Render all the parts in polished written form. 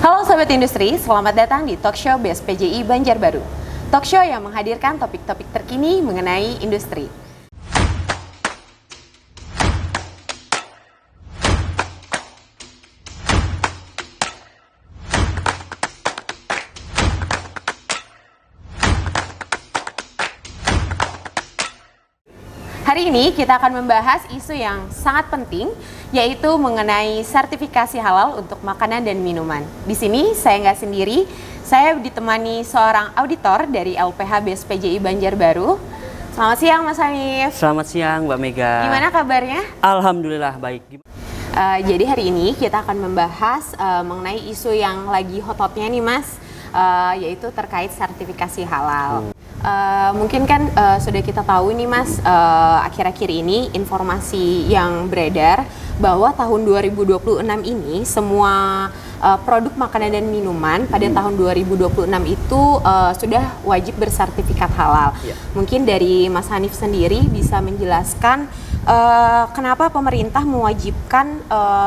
Halo Sobat Industri, selamat datang di Talkshow BSPJI Banjarbaru. Talkshow yang menghadirkan topik-topik terkini mengenai industri. Hari ini kita akan membahas isu yang sangat penting, yaitu mengenai sertifikasi halal untuk makanan dan minuman. Di sini saya nggak sendiri, saya ditemani seorang auditor dari LPH BSPJI Banjarbaru. Selamat siang Mas Hanif. Selamat siang Mbak Mega. Gimana kabarnya? Alhamdulillah baik. Jadi hari ini kita akan membahas mengenai isu yang lagi hot-hotnya nih Mas, yaitu terkait sertifikasi halal. Mungkin kan sudah kita tahu nih Mas, akhir-akhir ini informasi yang beredar bahwa tahun 2026 ini semua produk makanan dan minuman pada tahun 2026 itu sudah wajib bersertifikat halal. Mungkin dari Mas Hanif sendiri bisa menjelaskan kenapa pemerintah mewajibkan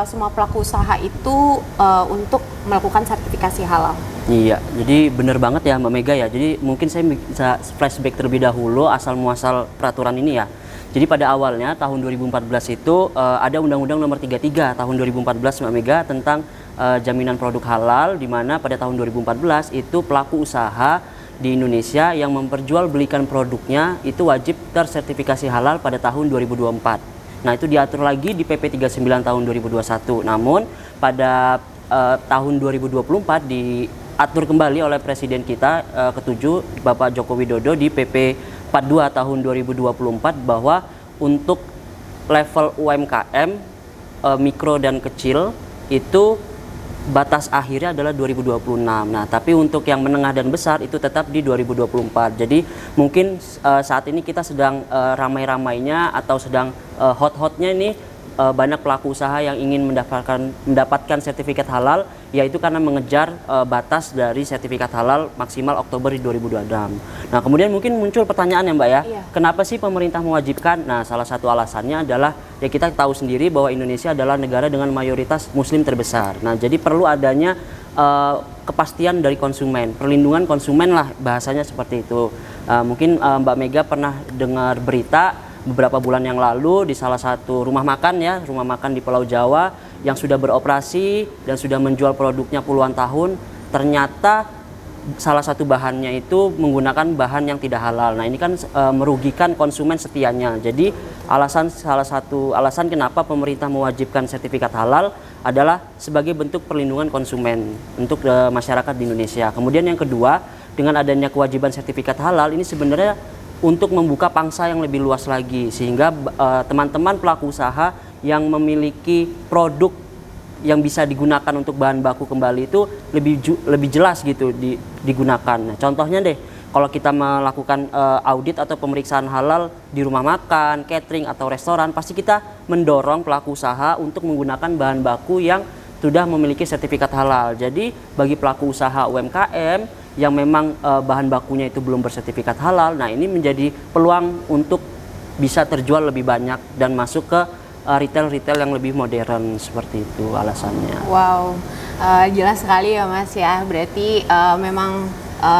semua pelaku usaha itu untuk melakukan sertifikasi halal? Iya, jadi benar banget ya Mbak Mega ya. Jadi mungkin saya bisa flashback terlebih dahulu asal muasal peraturan ini ya. Jadi pada awalnya tahun 2014 itu ada Undang-Undang Nomor 33 tahun 2014 Mbak Mega tentang jaminan produk halal, di mana pada tahun 2014 itu pelaku usaha di Indonesia yang memperjualbelikan produknya itu wajib tersertifikasi halal pada tahun 2024. Nah, itu diatur lagi di PP 39 tahun 2021. Namun pada tahun 2024 diatur kembali oleh Presiden kita ke-7 Bapak Joko Widodo di PP 42 tahun 2024 bahwa untuk level UMKM mikro dan kecil itu batas akhirnya adalah 2026. Nah, tapi untuk yang menengah dan besar itu tetap di 2024. Jadi mungkin saat ini kita sedang ramai-ramainya atau sedang hot-hotnya ini banyak pelaku usaha yang ingin mendapatkan sertifikat halal, yaitu karena mengejar batas dari sertifikat halal maksimal Oktober 2026. Nah, kemudian mungkin muncul pertanyaan ya Mbak ya, kenapa sih pemerintah mewajibkan? Nah, salah satu alasannya adalah ya kita tahu sendiri bahwa Indonesia adalah negara dengan mayoritas muslim terbesar. Nah, jadi perlu adanya kepastian dari konsumen, perlindungan konsumen lah bahasanya seperti itu. Mungkin Mbak Mega pernah dengar berita beberapa bulan yang lalu di salah satu rumah makan di Pulau Jawa yang sudah beroperasi dan sudah menjual produknya puluhan tahun, ternyata salah satu bahannya itu menggunakan bahan yang tidak halal. Nah, ini kan merugikan konsumen setianya. Jadi salah satu alasan kenapa pemerintah mewajibkan sertifikat halal adalah sebagai bentuk perlindungan konsumen untuk masyarakat di Indonesia. Kemudian yang kedua, dengan adanya kewajiban sertifikat halal ini sebenarnya untuk membuka pangsa yang lebih luas lagi, sehingga teman-teman pelaku usaha yang memiliki produk yang bisa digunakan untuk bahan baku kembali itu lebih jelas gitu digunakan. Nah, contohnya deh, kalau kita melakukan audit atau pemeriksaan halal di rumah makan, catering atau restoran, pasti kita mendorong pelaku usaha untuk menggunakan bahan baku yang sudah memiliki sertifikat halal. Jadi bagi pelaku usaha UMKM yang memang bahan bakunya itu belum bersertifikat halal, nah ini menjadi peluang untuk bisa terjual lebih banyak dan masuk ke retail-retail yang lebih modern, seperti itu alasannya. Wow, jelas sekali ya Mas ya, berarti memang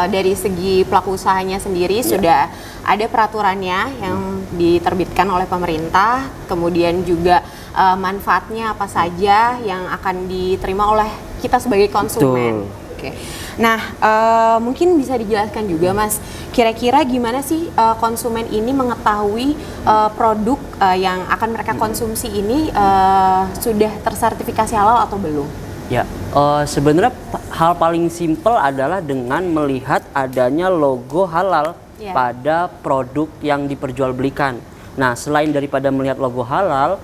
dari segi pelaku usahanya sendiri sudah ada peraturannya yang diterbitkan oleh pemerintah, kemudian juga manfaatnya apa saja yang akan diterima oleh kita sebagai konsumen. Betul. Nah, mungkin bisa dijelaskan juga Mas, kira-kira gimana sih konsumen ini mengetahui produk yang akan mereka konsumsi ini sudah tersertifikasi halal atau belum? Ya, sebenarnya hal paling simpel adalah dengan melihat adanya logo halal pada produk yang diperjualbelikan. Nah, selain daripada melihat logo halal,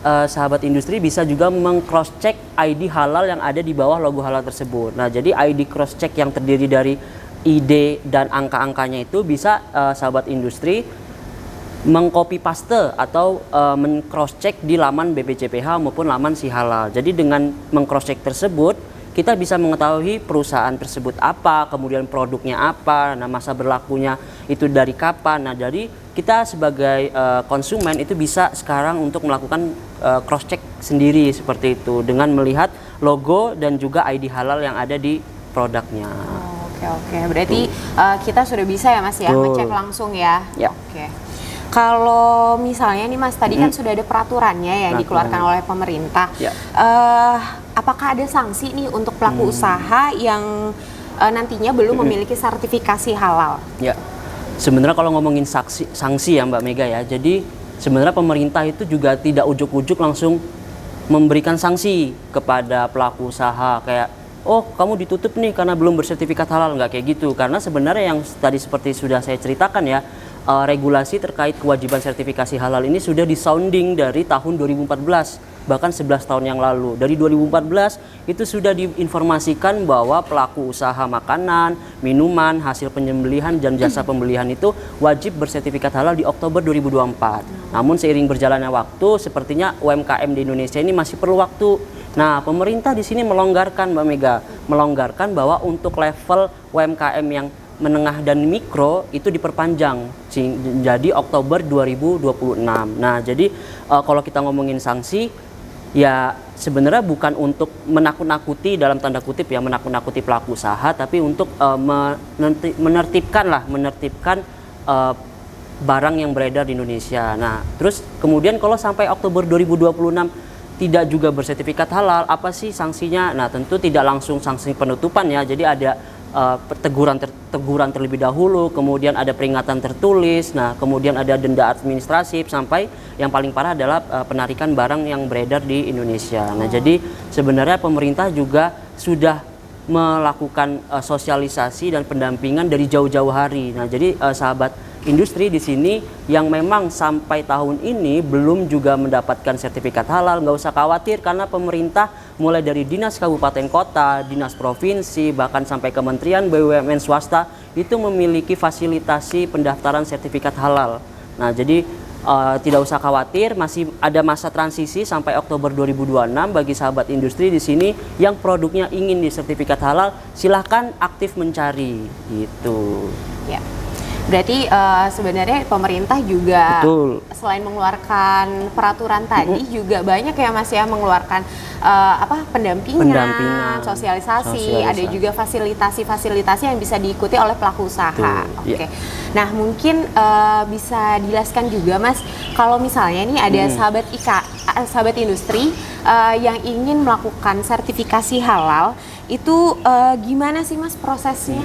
sahabat industri bisa juga meng-cross-check ID halal yang ada di bawah logo halal tersebut. Nah, jadi ID cross-check yang terdiri dari ID dan angka-angkanya itu bisa sahabat industri meng-copy paste atau men-cross-check di laman BPJPH maupun laman Si Halal. Jadi dengan meng-cross-check tersebut, kita bisa mengetahui perusahaan tersebut apa, kemudian produknya apa, nah masa berlakunya itu dari kapan. Nah, jadi kita sebagai konsumen itu bisa sekarang untuk melakukan cross check sendiri seperti itu dengan melihat logo dan juga ID halal yang ada di produknya. Oke. Berarti kita sudah bisa ya Mas ya ngecek langsung ya. Ya. Oke. Kalau misalnya nih Mas tadi kan sudah ada peraturannya yang dikeluarkan oleh pemerintah. Ya. Apakah ada sanksi nih untuk pelaku usaha yang nantinya belum memiliki sertifikasi halal? Ya. Sebenarnya kalau ngomongin sanksi ya Mbak Mega ya. Jadi sebenarnya pemerintah itu juga tidak ujuk-ujuk langsung memberikan sanksi kepada pelaku usaha kayak oh kamu ditutup nih karena belum bersertifikat halal, nggak kayak gitu. Karena sebenarnya yang tadi seperti sudah saya ceritakan ya, regulasi terkait kewajiban sertifikasi halal ini sudah disounding dari tahun 2014, bahkan 11 tahun yang lalu. Dari 2014 itu sudah diinformasikan bahwa pelaku usaha makanan, minuman, hasil penyembelihan dan jasa pembelian itu wajib bersertifikat halal di Oktober 2024. Namun seiring berjalannya waktu, sepertinya UMKM di Indonesia ini masih perlu waktu. Nah, pemerintah di sini melonggarkan Mbak Mega, melonggarkan bahwa untuk level UMKM yang menengah dan mikro itu diperpanjang jadi Oktober 2026. Nah, jadi kalau kita ngomongin sanksi ya sebenarnya bukan untuk menakut-nakuti dalam tanda kutip ya, menakut-nakuti pelaku usaha, tapi untuk menertibkan barang yang beredar di Indonesia. Nah, terus kemudian kalau sampai Oktober 2026 tidak juga bersertifikat halal, apa sih sanksinya? Nah, tentu tidak langsung sanksi penutupan ya. Jadi ada teguran terlebih dahulu, kemudian ada peringatan tertulis, nah kemudian ada denda administratif, sampai yang paling parah adalah penarikan barang yang beredar di Indonesia. Nah, jadi sebenarnya pemerintah juga sudah melakukan sosialisasi dan pendampingan dari jauh-jauh hari. Nah, jadi sahabat industri di sini yang memang sampai tahun ini belum juga mendapatkan sertifikat halal, nggak usah khawatir karena pemerintah mulai dari dinas kabupaten kota, dinas provinsi, bahkan sampai kementerian BUMN swasta itu memiliki fasilitasi pendaftaran sertifikat halal. Nah, jadi tidak usah khawatir, masih ada masa transisi sampai Oktober 2026 bagi sahabat industri di sini yang produknya ingin disertifikat halal, silahkan aktif mencari gitu. Ya. Berarti sebenarnya pemerintah juga selain mengeluarkan peraturan tadi juga banyak ya Mas ya mengeluarkan pendampingan, sosialisasi, ada juga fasilitasi yang bisa diikuti oleh pelaku usaha. Oke. Nah, mungkin bisa dijelaskan juga Mas, kalau misalnya nih ada sahabat industri yang ingin melakukan sertifikasi halal, itu gimana sih Mas prosesnya?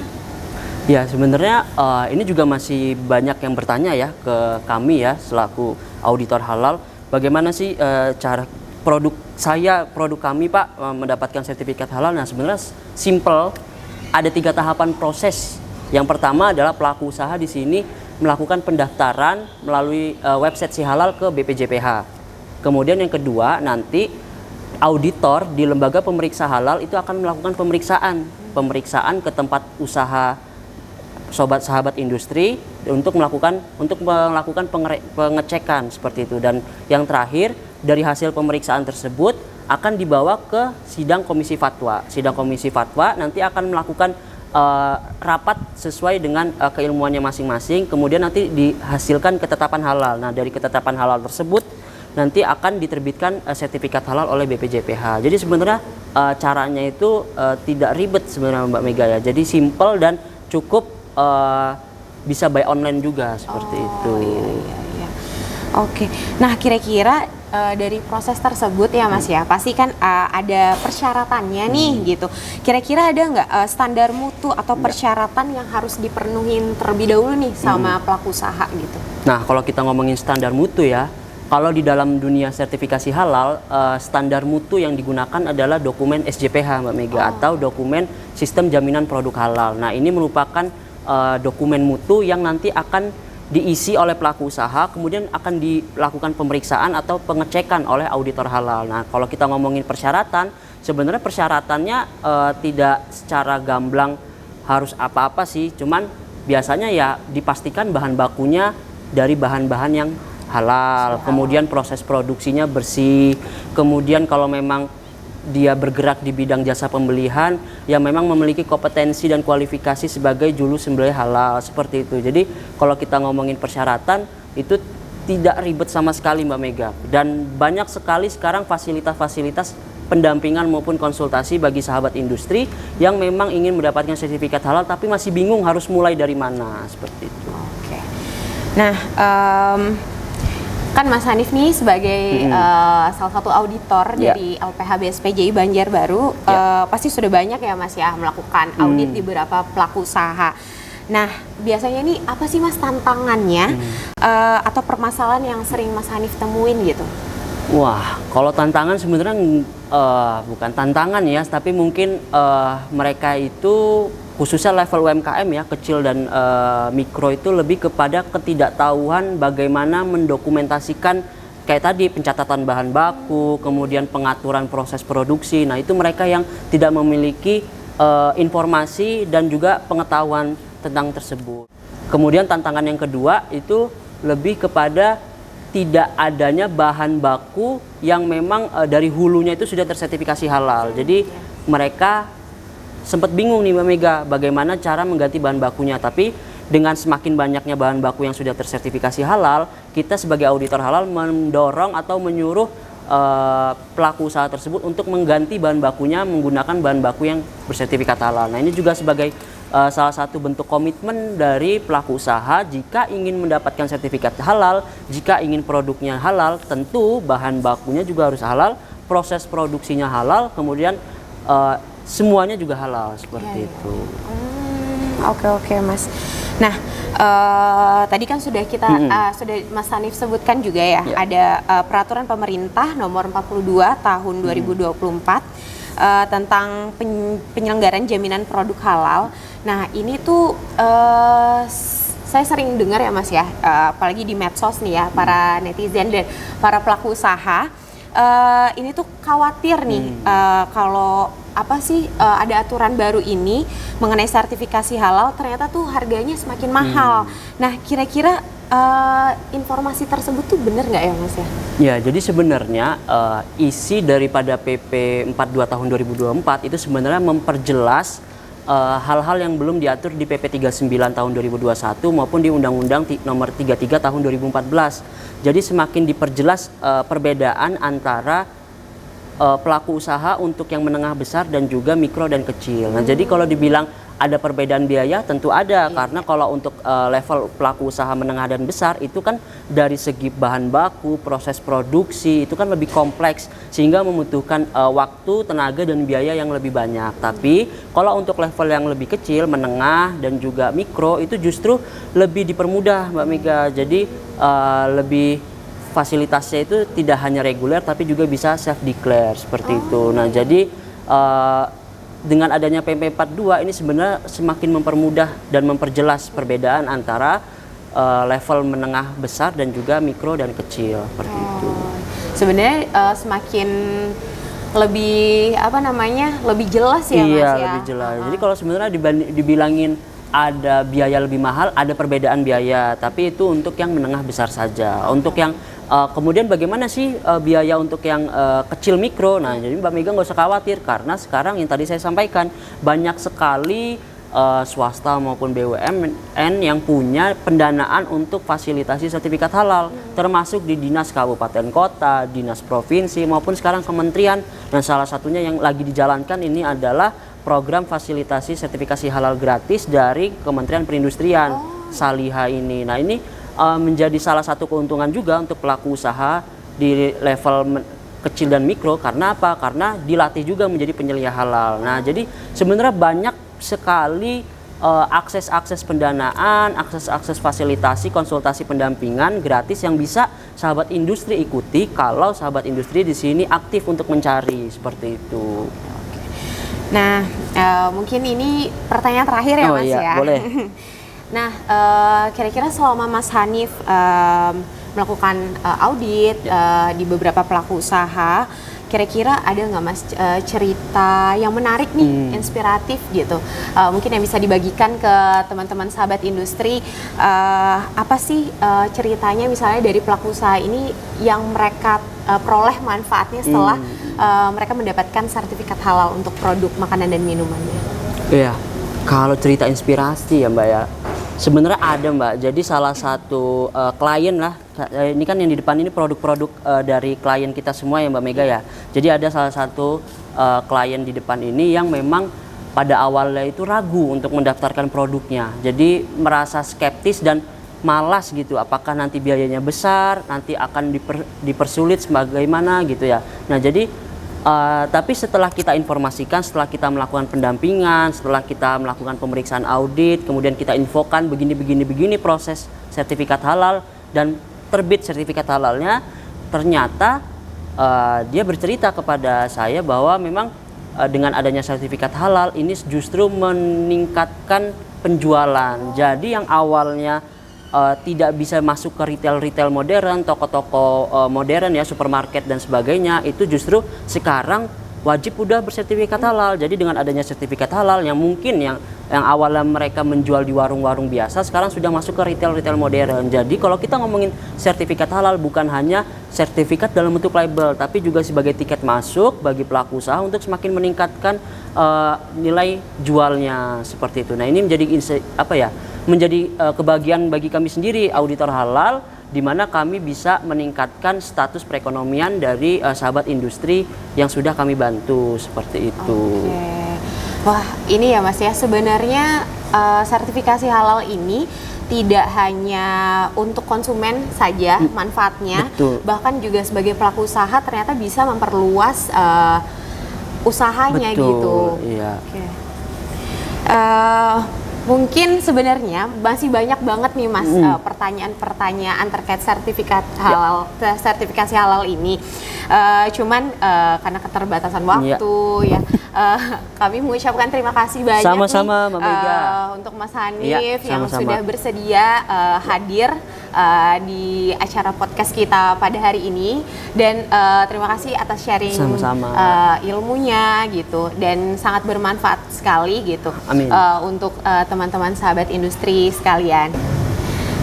Ya, sebenarnya ini juga masih banyak yang bertanya ya ke kami ya selaku auditor halal, bagaimana sih cara produk kami Pak mendapatkan sertifikat halal. Nah, sebenarnya simple, ada 3 tahapan proses. Yang pertama adalah pelaku usaha di sini melakukan pendaftaran melalui website Si Halal ke BPJPH. Kemudian yang kedua, nanti auditor di lembaga pemeriksa halal itu akan melakukan pemeriksaan ke tempat usaha sahabat industri untuk melakukan pengecekan seperti itu. Dan yang terakhir, dari hasil pemeriksaan tersebut akan dibawa ke sidang komisi fatwa. Sidang komisi fatwa nanti akan melakukan rapat sesuai dengan keilmuannya masing-masing, kemudian nanti dihasilkan ketetapan halal. Nah, dari ketetapan halal tersebut nanti akan diterbitkan sertifikat halal oleh BPJPH. Jadi sebenarnya caranya itu tidak ribet sebenarnya Mbak Mega ya. Jadi simple dan cukup bisa buy online juga seperti itu. Iya. Oke. Nah, kira-kira dari proses tersebut ya Mas ya, pasti kan ada persyaratannya nih gitu. Kira-kira ada nggak standar mutu atau persyaratan yang harus dipenuhin terlebih dahulu nih sama pelaku usaha gitu? Nah, kalau kita ngomongin standar mutu ya, kalau di dalam dunia sertifikasi halal, standar mutu yang digunakan adalah dokumen SJPH Mbak Mega, atau dokumen sistem jaminan produk halal. Nah, ini merupakan dokumen mutu yang nanti akan diisi oleh pelaku usaha, kemudian akan dilakukan pemeriksaan atau pengecekan oleh auditor halal. Nah, kalau kita ngomongin persyaratan, sebenarnya persyaratannya tidak secara gamblang harus apa-apa sih, cuman biasanya ya dipastikan bahan bakunya dari bahan-bahan yang halal, kemudian proses produksinya bersih, kemudian kalau memang dia bergerak di bidang jasa pembelian yang memang memiliki kompetensi dan kualifikasi sebagai juru sembelih halal, seperti itu. Jadi kalau kita ngomongin persyaratan itu tidak ribet sama sekali Mbak Mega, dan banyak sekali sekarang fasilitas-fasilitas pendampingan maupun konsultasi bagi sahabat industri yang memang ingin mendapatkan sertifikat halal tapi masih bingung harus mulai dari mana, seperti itu. Oke. Nah, kan Mas Hanif nih sebagai salah satu auditor dari LPH BSPJI Banjarbaru, pasti sudah banyak ya Mas ya melakukan audit di beberapa pelaku usaha. Nah, biasanya ini apa sih Mas tantangannya atau permasalahan yang sering Mas Hanif temuin gitu? Wah, kalau tantangan sebenarnya bukan tantangan ya, tapi mungkin mereka itu khususnya level UMKM ya, kecil dan mikro itu lebih kepada ketidaktahuan bagaimana mendokumentasikan kayak tadi pencatatan bahan baku, kemudian pengaturan proses produksi. Nah, itu mereka yang tidak memiliki informasi dan juga pengetahuan tentang tersebut. Kemudian tantangan yang kedua itu lebih kepada tidak adanya bahan baku yang memang dari hulunya itu sudah tersertifikasi halal. Jadi mereka sempat bingung nih Mbak Mega bagaimana cara mengganti bahan bakunya. Tapi dengan semakin banyaknya bahan baku yang sudah tersertifikasi halal, kita sebagai auditor halal mendorong atau menyuruh pelaku usaha tersebut untuk mengganti bahan bakunya menggunakan bahan baku yang bersertifikat halal. Nah, ini juga sebagai salah satu bentuk komitmen dari pelaku usaha jika ingin mendapatkan sertifikat halal, jika ingin produknya halal, tentu bahan bakunya juga harus halal, proses produksinya halal, kemudian semuanya juga halal, seperti itu. Oke Mas. Nah, tadi kan sudah kita sudah Mas Hanif sebutkan juga ya, ada peraturan pemerintah nomor 42 tahun 2024 tentang penyelenggaraan jaminan produk halal. Nah, ini tuh saya sering dengar ya Mas ya, apalagi di medsos nih ya, para netizen dan para pelaku usaha ini tuh khawatir nih kalau apa sih ada aturan baru ini mengenai sertifikasi halal ternyata tuh harganya semakin mahal. Nah, kira-kira informasi tersebut tuh benar nggak ya Mas ya? Ya, jadi sebenarnya isi daripada PP 42 tahun 2024 itu sebenarnya memperjelas hal-hal yang belum diatur di PP 39 tahun 2021 maupun di Undang-Undang nomor 33 tahun 2014. Jadi semakin diperjelas perbedaan antara pelaku usaha untuk yang menengah besar dan juga mikro dan kecil. Nah, jadi kalau dibilang ada perbedaan biaya, tentu ada, karena kalau untuk level pelaku usaha menengah dan besar itu kan dari segi bahan baku, proses produksi itu kan lebih kompleks sehingga membutuhkan waktu, tenaga dan biaya yang lebih banyak. Tapi kalau untuk level yang lebih kecil, menengah dan juga mikro itu justru lebih dipermudah Mbak Mega. Jadi lebih fasilitasnya itu tidak hanya reguler tapi juga bisa self declare seperti itu. Nah, jadi dengan adanya PP 42 ini sebenarnya semakin mempermudah dan memperjelas perbedaan antara level menengah besar dan juga mikro dan kecil seperti itu. Sebenarnya semakin lebih apa namanya lebih jelas ya Mas ya. Iya, lebih jelas. Jadi kalau sebenarnya dibilangin ada biaya lebih mahal, ada perbedaan biaya, tapi itu untuk yang menengah besar saja. Untuk yang kemudian bagaimana sih biaya untuk yang kecil mikro? Nah, jadi Mbak Mega nggak usah khawatir karena sekarang yang tadi saya sampaikan banyak sekali swasta maupun BUMN yang punya pendanaan untuk fasilitasi sertifikat halal, termasuk di dinas kabupaten kota, dinas provinsi maupun sekarang kementerian. Dan salah satunya yang lagi dijalankan ini adalah program fasilitasi sertifikasi halal gratis dari Kementerian Perindustrian, Saliha ini. Nah, ini menjadi salah satu keuntungan juga untuk pelaku usaha di level kecil dan mikro. Karena apa? Karena dilatih juga menjadi penyelia halal. Nah, jadi sebenarnya banyak sekali akses-akses pendanaan, akses-akses fasilitasi, konsultasi pendampingan gratis yang bisa sahabat industri ikuti kalau sahabat industri di sini aktif untuk mencari seperti itu. Nah, mungkin ini pertanyaan terakhir ya Mas ya. Boleh. Nah, kira-kira selama Mas Hanif melakukan audit di beberapa pelaku usaha, kira-kira ada nggak Mas cerita yang menarik nih, inspiratif gitu, mungkin yang bisa dibagikan ke teman-teman sahabat industri, apa sih ceritanya misalnya dari pelaku usaha ini yang mereka peroleh manfaatnya setelah mereka mendapatkan sertifikat halal untuk produk makanan dan minumannya? Iya, kalau cerita inspirasi ya Mbak ya, Sebenarnya ada Mbak, jadi salah satu klien lah, ini kan yang di depan ini produk-produk dari klien kita semua ya Mbak Mega ya. Jadi ada salah satu klien di depan ini yang memang pada awalnya itu ragu untuk mendaftarkan produknya. Jadi merasa skeptis dan malas gitu, apakah nanti biayanya besar, nanti akan dipersulit sebagaimana gitu ya. Nah jadi tapi setelah kita informasikan, setelah kita melakukan pendampingan, setelah kita melakukan pemeriksaan audit, kemudian kita infokan begini proses sertifikat halal dan terbit sertifikat halalnya, ternyata dia bercerita kepada saya bahwa memang dengan adanya sertifikat halal ini justru meningkatkan penjualan. Jadi yang awalnya tidak bisa masuk ke retail modern, toko-toko modern ya, supermarket dan sebagainya, itu justru sekarang wajib udah bersertifikat halal. Jadi dengan adanya sertifikat halal yang mungkin yang awalnya mereka menjual di warung-warung biasa, sekarang sudah masuk ke retail modern. Jadi kalau kita ngomongin sertifikat halal bukan hanya sertifikat dalam bentuk label, tapi juga sebagai tiket masuk bagi pelaku usaha untuk semakin meningkatkan nilai jualnya seperti itu. Nah ini menjadi menjadi kebahagiaan bagi kami sendiri auditor halal, di mana kami bisa meningkatkan status perekonomian dari sahabat industri yang sudah kami bantu seperti itu. Oke. Wah ini ya Mas ya, sebenarnya sertifikasi halal ini tidak hanya untuk konsumen saja manfaatnya, bahkan juga sebagai pelaku usaha ternyata bisa memperluas usahanya gitu. Iya. Oke. Mungkin sebenarnya masih banyak banget nih Mas pertanyaan-pertanyaan terkait sertifikat halal, sertifikasi halal ini. Cuman karena keterbatasan waktu ya, kami mengucapkan terima kasih banyak sama-sama Mbak Mega untuk Mas Hanif yang sudah bersedia hadir di acara podcast kita pada hari ini, dan terima kasih atas sharing ilmunya gitu, dan sangat bermanfaat sekali gitu. Amin. Untuk teman-teman sahabat industri sekalian.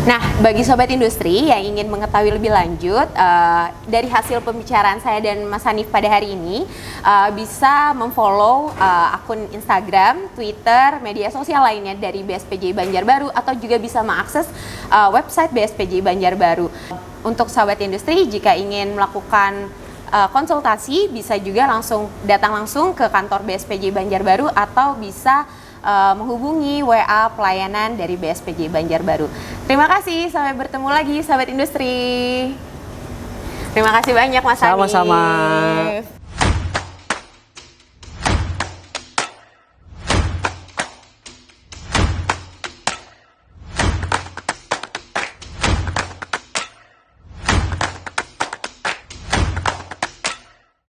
Nah, bagi sobat industri yang ingin mengetahui lebih lanjut dari hasil pembicaraan saya dan Mas Hanif pada hari ini, bisa memfollow akun Instagram, Twitter, media sosial lainnya dari BSPJ Banjarbaru, atau juga bisa mengakses website BSPJ Banjarbaru. Untuk sobat industri, jika ingin melakukan konsultasi, bisa juga datang langsung ke kantor BSPJ Banjarbaru, atau bisa menghubungi WA pelayanan dari BSPJ Banjarbaru. Terima kasih, sampai bertemu lagi sahabat industri. Terima kasih banyak Mas Hanif. Sama-sama.